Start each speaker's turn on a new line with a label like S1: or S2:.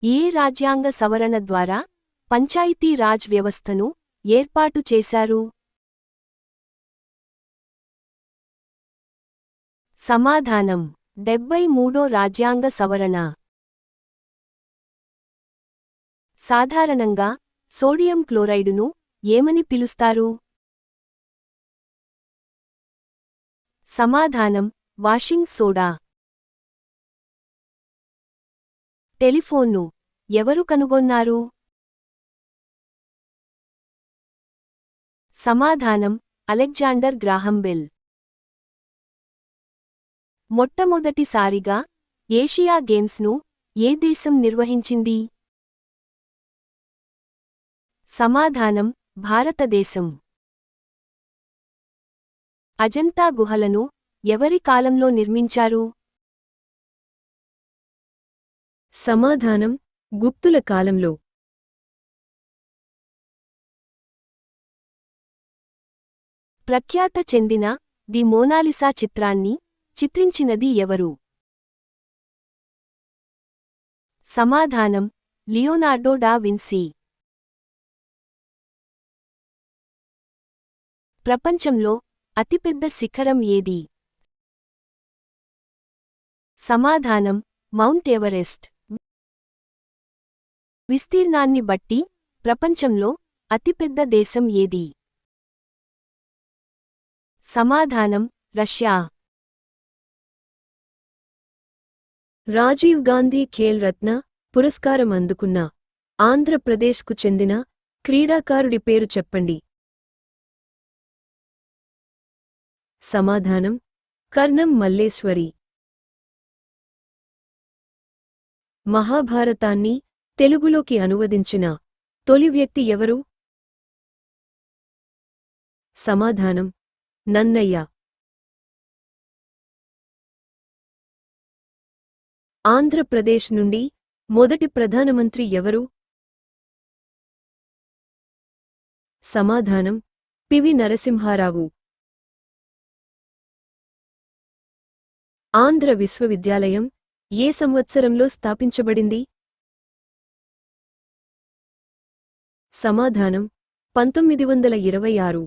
S1: ఏ రాజ్యాంగ సవరణ ద్వారా పంచాయతీ రాజ్ వ్యవస్థను ఏర్పాటు చేశారు? సమాధానం 73వ రాజ్యాంగ సవరణ. సాధారణంగా సోడియం క్లోరైడును ఏమని పిలుస్తారు? సమాధానం వాషింగ్ సోడా. టెలిఫోన్ను ఎవరు కనుగొన్నారు? సమాధానం అలెగ్జాండర్ గ్రాహం బెల్. మొట్టమొదటిసారిగా ఏషియా గేమ్స్ను ఏ దేశం నిర్వహించింది? సమాధానం భారతదేశం. అజంతా గుహలను ఎవరి కాలంలో నిర్మించారు?
S2: సమాధానం గుప్తుల కాలంలో.
S1: ప్రఖ్యాత చెందిన ది మోనాలిసా చిత్రాన్ని చిత్రించినది ఎవరు? సమాధానం లియోనార్డో డా విన్సీ. ప్రపంచంలో అతిపెద్ద శిఖరం ఏది? సమాధానం మౌంట్ ఎవరెస్ట్. విస్తీర్ణాన్ని బట్టి ప్రపంచంలో అతిపెద్ద దేశం ఏది? సమాధానం రష్యా.
S2: రాజీవ్ గాంధీ ఖేల్ రత్న పురస్కారం అందుకున్న ఆంధ్రప్రదేశ్కు చెందిన క్రీడాకారుడి పేరు చెప్పండి. సమాధానం కర్ణం మల్లేశ్వరి. మహాభారతాన్ని తెలుగులోకి అనువదించిన తొలి వ్యక్తి ఎవరు? సమాధానం నన్నయ్య. ఆంధ్రప్రదేశ్ నుండి మొదటి ప్రధానమంత్రి ఎవరు? సమాధానం పివి నరసింహారావు. ఆంధ్ర విశ్వవిద్యాలయం ఏ సంవత్సరంలో స్థాపించబడింది? సమాధానం 1926.